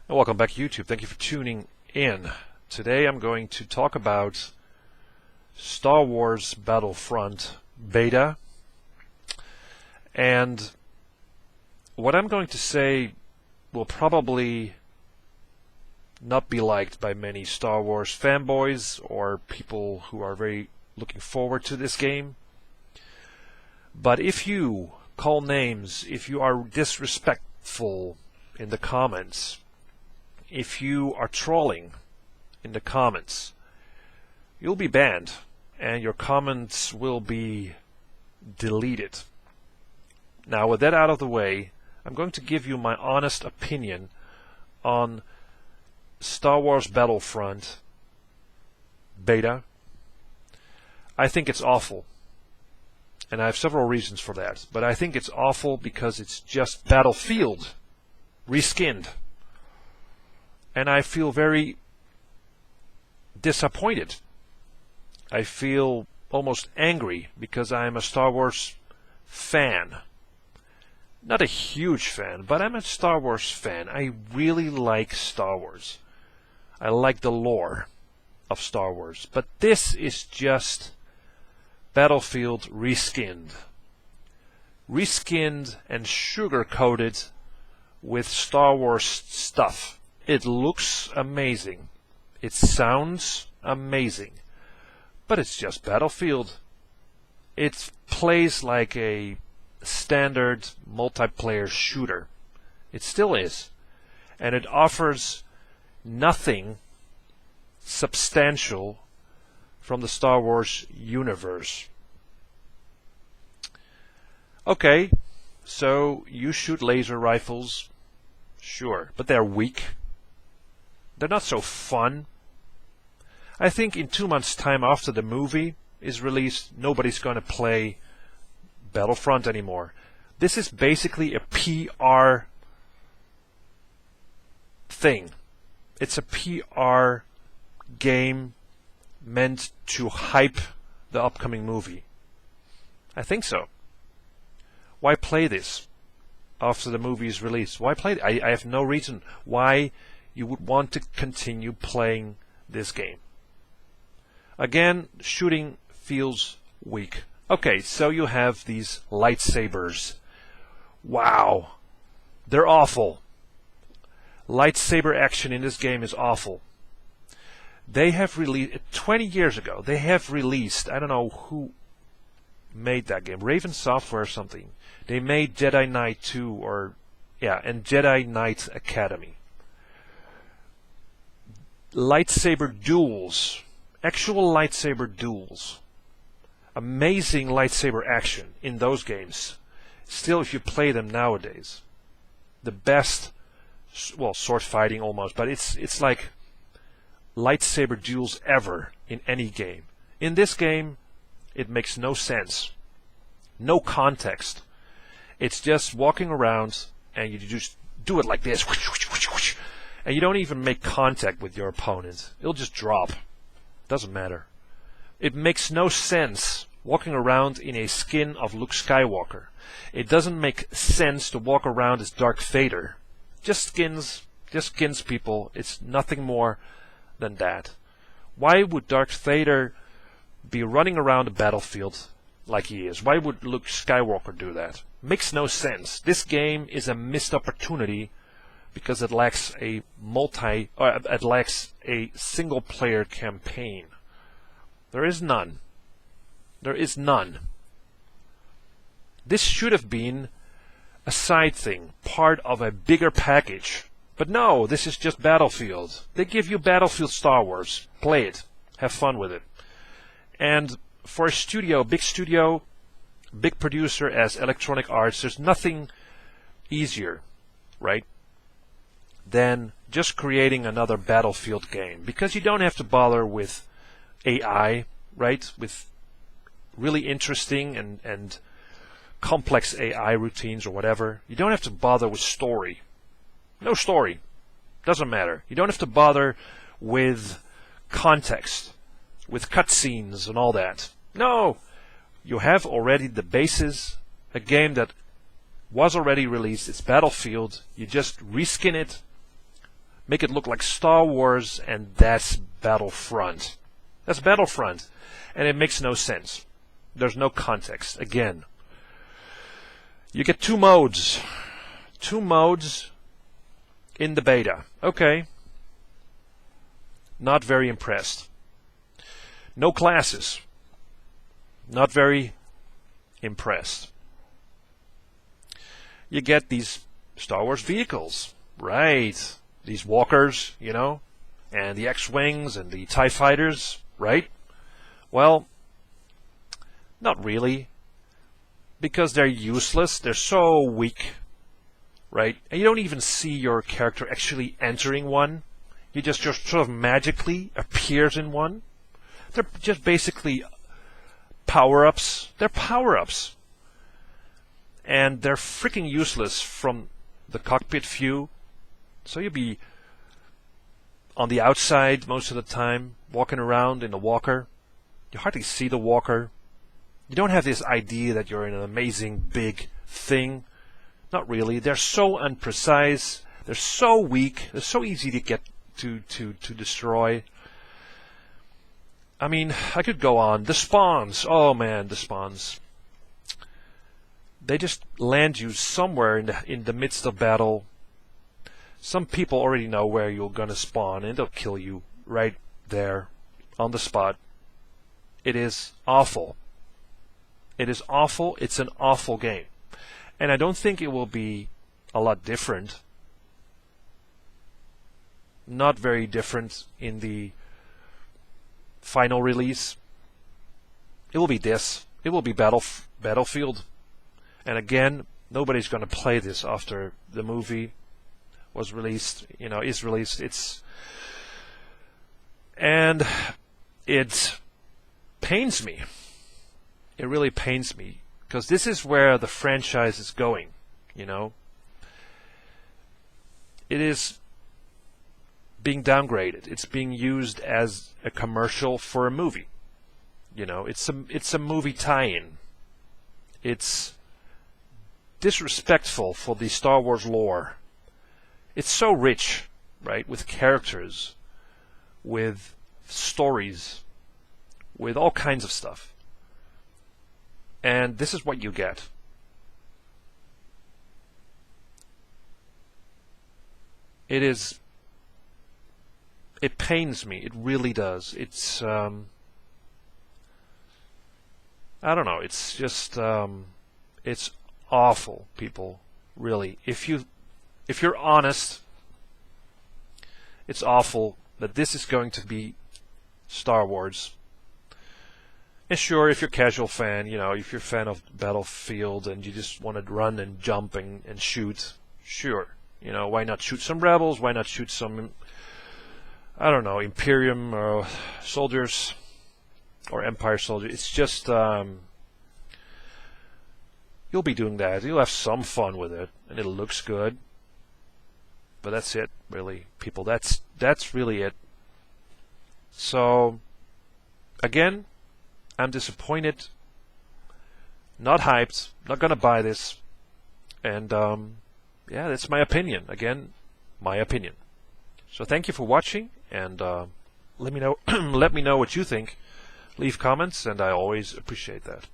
And welcome back to YouTube. Thank you for tuning in. Today I'm going to talk about Star Wars Battlefront beta. And what I'm going to say will probably not be liked by many Star Wars fanboys or people who are very looking forward to this game. But if you call names, if you are disrespectful in the comments, if you are trolling in the comments, you'll be banned and your comments will be deleted. Now, with that out of the way, I'm going to give you my honest opinion on Star Wars Battlefront beta. I think it's awful, and I have several reasons for that, but I think it's awful because it's just Battlefield reskinned. And I feel very disappointed. I feel almost angry because I am a Star Wars fan. Not a huge fan, but I'm a Star Wars fan. I really like Star Wars. I like the lore of Star Wars. But this is just Battlefield reskinned. Reskinned and sugar-coated with Star Wars stuff. It looks amazing. It sounds amazing. But it's just Battlefield. It plays like a standard multiplayer shooter. It still is. And it offers nothing substantial from the Star Wars universe. Okay, so you shoot laser rifles, sure, but they're weak. They're not so fun. I think in 2 months' time after the movie is released, nobody's going to play Battlefront anymore. This is basically a PR thing. It's a PR game meant to hype the upcoming movie. I think so. Why play this after the movie is released? Why play it? I have no reason why you would want to continue playing this game. Again, shooting feels weak. Okay, so you have these lightsabers. Wow. They're awful. Lightsaber action in this game is awful. They have released, 20 years ago, they have released, I don't know who made that game, Raven Software or something. They made Jedi Knight 2 and Jedi Knight Academy. Lightsaber duels. Actual lightsaber duels. Amazing lightsaber action in those games. Still, if you play them nowadays, the best, well, sword fighting almost, but it's like lightsaber duels ever in any game. In this game, it makes no sense. No context. It's just walking around and you just do it like this. And you don't even make contact with your opponent. It'll just drop. Doesn't matter. It makes no sense walking around in a skin of Luke Skywalker. It doesn't make sense to walk around as Darth Vader. Just skins people. It's nothing more than that. Why would Darth Vader be running around the battlefield like he is? Why would Luke Skywalker do that? Makes no sense. This game is a missed opportunity because it lacks a single player campaign. There is none. There is none. This should have been a side thing, part of a bigger package. But no, this is just Battlefield. They give you Battlefield Star Wars. Play it. Have fun with it. And for a studio, big producer as Electronic Arts, there's nothing easier, right, than just creating another Battlefield game. Because you don't have to bother with AI, right, with really interesting and complex AI routines or whatever. You don't have to bother with story. No story. Doesn't matter. You don't have to bother with context, with cutscenes and all that. No! You have already the basis, a game that was already released. It's Battlefield. You just reskin it, Make it look like Star Wars, and that's Battlefront. That's Battlefront. And it makes no sense. There's no context. Again, you get 2 modes. 2 modes in the beta. Okay. Not very impressed. No classes. Not very impressed. You get these Star Wars vehicles. Right. These walkers, you know, and the X-Wings and the TIE Fighters, right? Well, not really. Because they're useless. They're so weak, right? And you don't even see your character actually entering one. He just sort of magically appears in one. They're just basically power-ups. They're power-ups. And they're freaking useless from the cockpit view. So you'll be on the outside most of the time, walking around in a walker. You hardly see the walker. You don't have this idea that you're in an amazing big thing. Not really. They're so unprecise. They're so weak. They're so easy to get to destroy. I mean, I could go on. The spawns. Oh man, the spawns. They just land you somewhere in the midst of battle. Some people already know where you're gonna spawn, and they'll kill you right there on the spot. It is awful. It is awful. It's an awful game. And I don't think it will be a lot different. Not very different in the final release. It will be this. It will be Battlefield. And again, nobody's going to play this after the movie was released, is released. And it pains me. It really pains me, because this is where the franchise is going, It is being downgraded. It's being used as a commercial for a movie. It's a movie tie-in. It's disrespectful for the Star Wars lore. It's so rich, right, with characters, with stories, with all kinds of stuff. And this is what you get. It pains me. It really does. It's, I don't know. It's just, it's awful, people. Really. If you're honest, it's awful that this is going to be Star Wars. And sure, if you're a casual fan, if you're a fan of Battlefield and you just want to run and jump and shoot, sure. Why not shoot some rebels? Why not shoot some, I don't know, Imperium soldiers or Empire soldiers? It's just, you'll be doing that. You'll have some fun with it, and it looks good. But that's it, really, people. That's really it. So, again, I'm disappointed, not hyped, not gonna buy this, and yeah, that's my opinion. Again, my opinion. So thank you for watching, and let me know let me know what you think. Leave comments, and I always appreciate that.